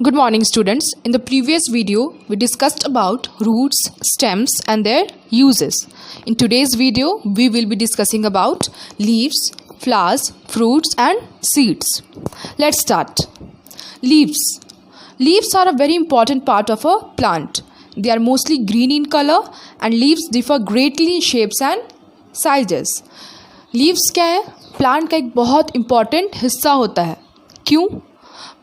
Good morning, students. In the previous video, we discussed about roots, stems and their uses. In today's video, we will be discussing about leaves, flowers, fruits and seeds. Let's start. Leaves. Leaves are a very important part of a plant. They are mostly green in color and leaves differ greatly in shapes and sizes. Leaves क्या है? Plant का एक बहुत important हिस्सा होता है. क्यों?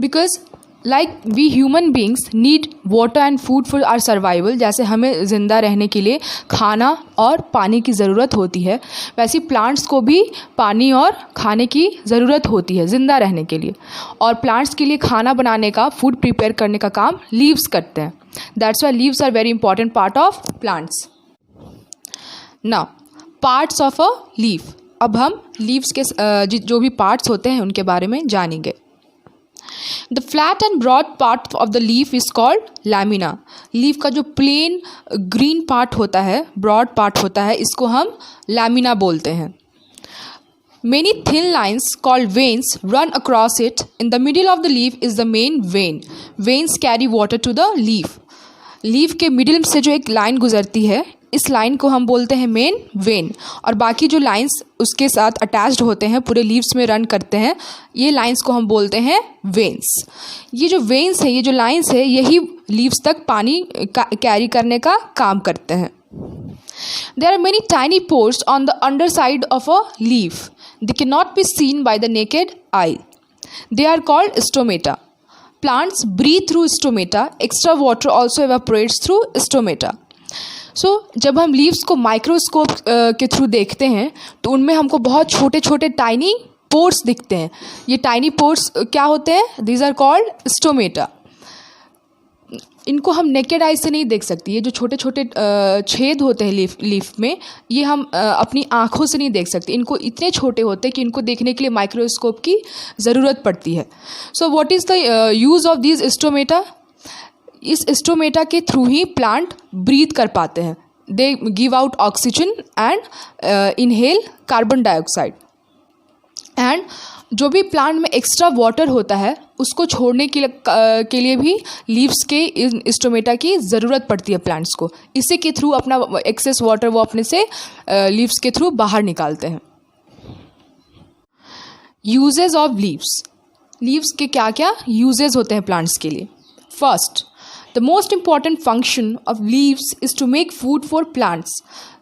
Because like we human beings need water and food for our survival. जैसे हमें ज़िंदा रहने के लिए खाना और पानी की ज़रूरत होती है, वैसे प्लांट्स को भी पानी और खाने की ज़रूरत होती है ज़िंदा रहने के लिए. और प्लांट्स के लिए खाना बनाने का, फूड प्रिपेयर करने का काम लीव्स करते हैं. That's why leaves are very important part of plants. Now parts of a leaf. अब हम लीव्स के जो भी पार्ट्स होते हैं उनके बारे में जानेंगे. The flat and broad part of the leaf is called lamina. Leaf का जो प्लेन ग्रीन पार्ट होता है, ब्रॉड पार्ट होता है, इसको हम लैमिना बोलते हैं. Many thin lines called veins run across it. In the middle of the leaf is the main vein. Veins carry water to the leaf. Leaf के middle से जो एक लाइन गुजरती है, इस लाइन को हम बोलते हैं मेन वेन. और बाकी जो लाइंस उसके साथ अटैच्ड होते हैं, पूरे लीव्स में रन करते हैं, ये लाइंस को हम बोलते हैं वेन्स. ये जो वेन्स है, ये जो लाइंस है, यही लीव्स तक पानी कैरी करने का काम करते हैं. There are many tiny pores on the underside of a leaf. They cannot be seen by the naked eye. They are called stomata. Plants breathe through stomata. Extra water also evaporates through stomata. So, जब हम leaves को microscope के through देखते हैं तो उनमें हमको बहुत छोटे छोटे टाइनी पोर्स दिखते हैं. ये टाइनी पोर्स क्या होते हैं? These are called stomata. इनको हम नेकेड आई से नहीं देख सकते. ये जो छोटे छोटे छेद होते हैं लीफ में, ये हम अपनी आँखों से नहीं देख सकते. इनको इतने छोटे होते हैं कि इनको देखने के लिए माइक्रोस्कोप की ज़रूरत पड़ती है. So what is the use of this stomata? इस स्टोमेटा के थ्रू ही प्लांट ब्रीथ कर पाते हैं. They give out oxygen and inhale carbon dioxide. And जो भी प्लांट में एक्स्ट्रा वाटर होता है उसको छोड़ने के लिए भी लीव्स के स्टोमेटा की ज़रूरत पड़ती है प्लांट्स को. इसी के थ्रू अपना एक्सेस वाटर वो अपने से लीव्स के थ्रू बाहर निकालते हैं. Uses of leaves. लीव्स के क्या क्या यूजेस होते हैं प्लांट्स के लिए? First, the most important function of leaves is to make food for plants.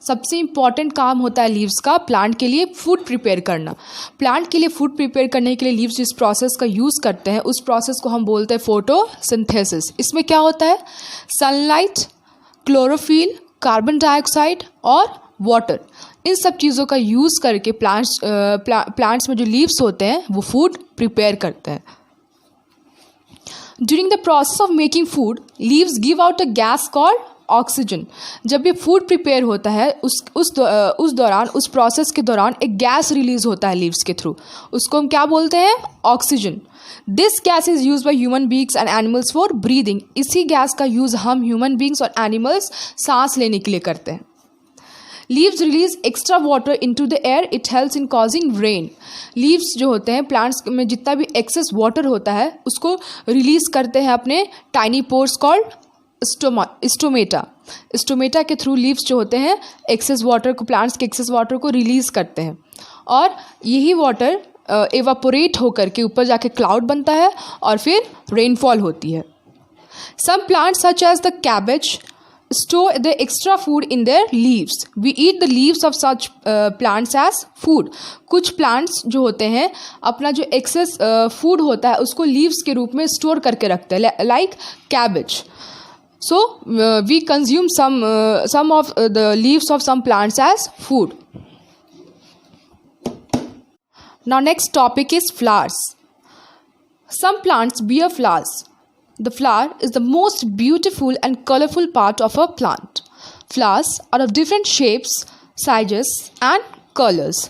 सबसे इम्पॉर्टेंट काम होता है लीव्स का प्लांट के लिए फूड प्रिपेयर करना. प्लांट के लिए फूड प्रिपेयर करने के लिए लीव्स जिस प्रोसेस का यूज़ करते हैं उस प्रोसेस को हम बोलते हैं फोटोसिंथेसिस. इसमें क्या होता है? सनलाइट, क्लोरोफिल, कार्बन डाइऑक्साइड और वाटर, इन सब चीज़ों का यूज़ करके प्लांट्स में जो लीव्स होते हैं वो फूड प्रिपेयर करते हैं. During the process of making food, leaves give out a gas called oxygen. जब भी फूड प्रिपेयर होता है उस दौरान, उस प्रोसेस के दौरान एक गैस रिलीज होता है लीव्स के थ्रू. उसको हम क्या बोलते हैं? Oxygen. This gas is use by human beings and animals for breathing. इसी गैस का यूज़ हम ह्यूमन बींग्स और एनिमल्स सांस लेने के लिए करते हैं. Leaves release extra water into the air. It helps in causing rain. Leaves जो होते हैं, प्लांट्स में जितना भी एक्सेस वाटर होता है उसको रिलीज करते हैं अपने tiny pores called stomata. Stomata के थ्रू लीव्स जो होते हैं एक्सेस वाटर को, प्लांट्स के एक्सेस वाटर को रिलीज करते हैं और यही वाटर एवापोरेट होकर के ऊपर जाके क्लाउड बनता है और फिर रेनफॉल होती है. Some plants such as the cabbage store the extra food in their leaves. We eat the leaves of such plants as food. कुछ plants जो होते हैं अपना जो excess food होता है उसको leaves के रूप में store करके रखते हैं, like cabbage. So we consume some of the leaves of some plants as food. Now next topic is flowers. Some plants bear flowers. The flower is the most beautiful and colorful part of a plant. Flowers are of different shapes, sizes and colors.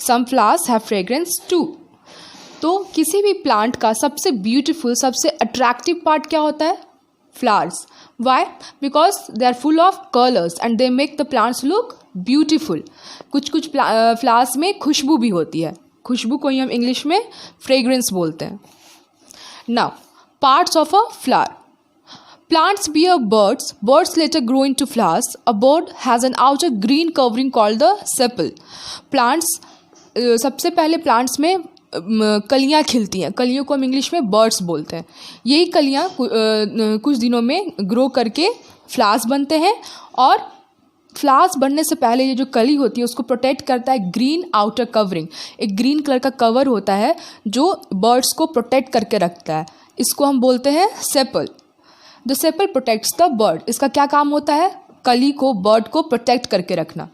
Some flowers have fragrance too. तो किसी भी plant का सबसे beautiful, सबसे attractive part क्या होता है? Flowers. Why? Because they are full of colors and they make the plants look beautiful. कुछ फ्लावर्स में खुशबू भी होती है. खुशबू को ही हम इंग्लिश में फ्रेग्रेंस बोलते हैं. Now, Parts of a flower. Plants bear buds. Buds later grow into flowers. A bud has an outer green covering called the sepal. Plants सबसे पहले प्लांट्स में कलियाँ खिलती हैं. कलियों को हम इंग्लिश में बर्ड्स बोलते हैं. यही कलियाँ कुछ दिनों में ग्रो करके फ्लावर्स बनते हैं. और फ्लावर्स बनने से पहले ये जो कली होती है उसको प्रोटेक्ट करता है ग्रीन आउटर कवरिंग. एक ग्रीन कलर का कवर होता है जो बर्ड्स को प्रोटेक्ट करके रखता है. इसको हम बोलते हैं sepal. The sepal protects the bird. इसका क्या काम होता है? कली को, बर्ड को प्रोटेक्ट करके रखना.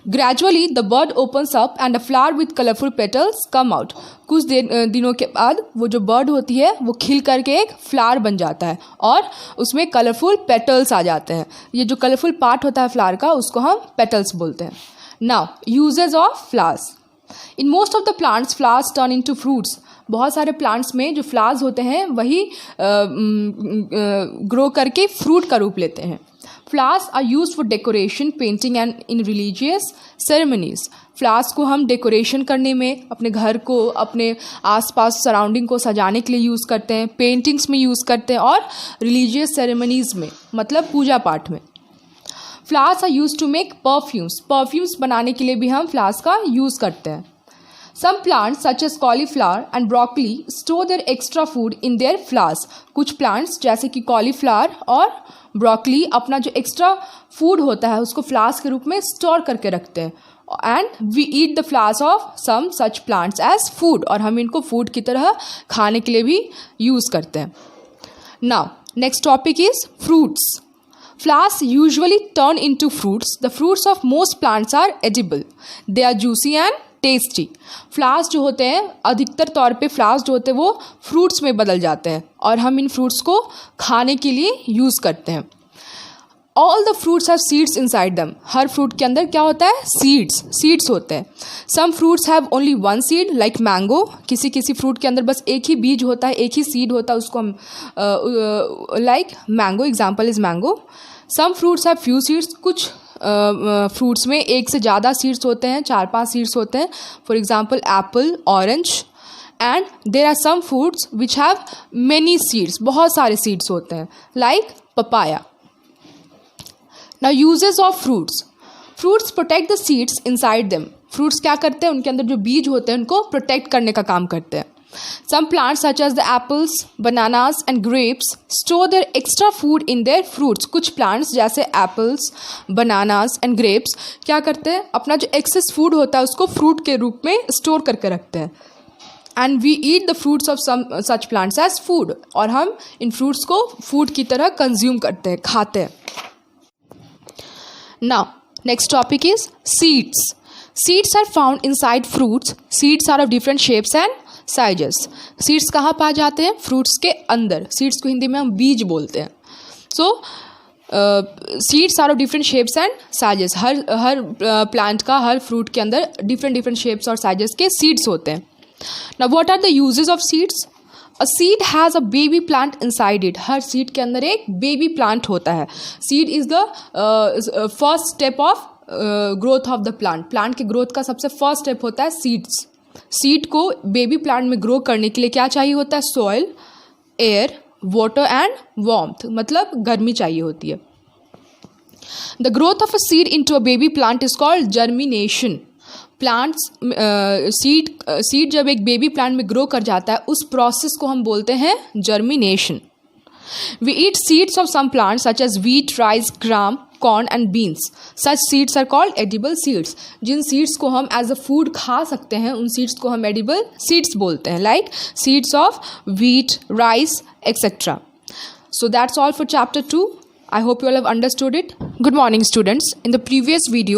Gradually the bird opens up and a flower with colourful petals come out. कुछ दिनों के बाद वो जो बर्ड होती है वो खिल करके एक फ्लावर बन जाता है और उसमें कलरफुल पेटल्स आ जाते हैं. ये जो कलरफुल पार्ट होता है फ्लावर का उसको हम पेटल्स बोलते हैं. Now usages of flowers. In most of the plants flowers turn into fruits. बहुत सारे प्लांट्स में जो फ्लावर्स होते हैं वही ग्रो करके फ्रूट का रूप लेते हैं. Flowers are used for decoration, painting and in religious ceremonies. Flowers को हम डेकोरेशन करने में, अपने घर को, अपने आसपास सराउंडिंग को सजाने के लिए यूज़ करते हैं, पेंटिंग्स में यूज़ करते हैं और रिलीजियस सेरेमनीज में मतलब पूजा पाठ में. Flowers are used to make perfumes. Perfumes बनाने के लिए भी हम फ्लावर्स का यूज़ करते हैं. Some plants such as cauliflower and broccoli store their extra food in their flowers. कुछ plants जैसे कि cauliflower और broccoli अपना जो extra food होता है उसको flowers के रूप में store करके रखते हैं. And we eat the flowers of some such plants as food. और हम इनको food की तरह खाने के लिए भी use करते हैं. Now, next topic is fruits. Flowers usually turn into fruits. The fruits of most plants are edible. They are juicy and tasty. Flowers जो होते हैं अधिकतर तौर पे फ्लावर्स जो होते हैं वो फ्रूट्स में बदल जाते हैं और हम इन फ्रूट्स को खाने के लिए यूज़ करते हैं. All the fruits have seeds inside them. हर फ्रूट के अंदर क्या होता है? सीड्स होते हैं. Some fruits have only one seed like mango. किसी फ्रूट के अंदर बस एक ही बीज होता है, एक ही सीड होता है, उसको हम like mango, example is mango. Some fruits have few seeds. कुछ फ्रूट्स में एक से ज़्यादा सीड्स होते हैं, 4-5 सीड्स होते हैं. For example apple, orange. And there are some fruits which have many seeds. बहुत सारे सीड्स होते हैं like papaya. Now usages of fruits. Fruits protect the seeds inside them. Fruits क्या करते हैं? उनके अंदर जो बीज होते हैं उनको प्रोटेक्ट करने का काम करते हैं. Some plants such as the apples, bananas and grapes store their extra food in their fruits. कुछ plants जैसे apples, bananas and grapes क्या करते हैं? अपना जो excess food होता है उसको fruit के रूप में store करके रखते हैं. And we eat the fruits of some such plants as food. और हम इन fruits को food की तरह consume करते हैं, खाते हैं. Now, next topic is seeds. Seeds are found inside fruits. Seeds are of different shapes and sizes. Seeds कहाँ पाए जाते हैं? फ्रूट्स के अंदर. सीड्स को हिंदी में हम बीज बोलते हैं. So seeds are of different shapes and sizes. हर प्लांट का, हर फ्रूट के अंदर डिफरेंट शेप्स और साइजेस के सीड्स होते हैं. Now what are the uses of seeds? A seed has a baby plant inside it. हर सीड के अंदर एक बेबी प्लांट होता है. Seed is the first step of growth of the plant. Plant के ग्रोथ का सबसे फर्स्ट स्टेप होता है सीड्स. सीड को बेबी प्लांट में ग्रो करने के लिए क्या चाहिए होता है? Soil, air, water and warmth. मतलब गर्मी चाहिए होती है. The growth of a seed into a baby plant is called germination. Plants seed जब एक बेबी प्लांट में ग्रो कर जाता है उस प्रोसेस को हम बोलते हैं germination. We eat seeds of some plants such as wheat, rice, gram, corn and beans. Such seeds are called edible seeds. जिन seeds को हम as a food खा सकते हैं उन seeds को हम edible seeds बोलते हैं, like seeds of wheat, rice, etc. So that's all for chapter 2. I hope you all have understood it. Good morning students. In the previous video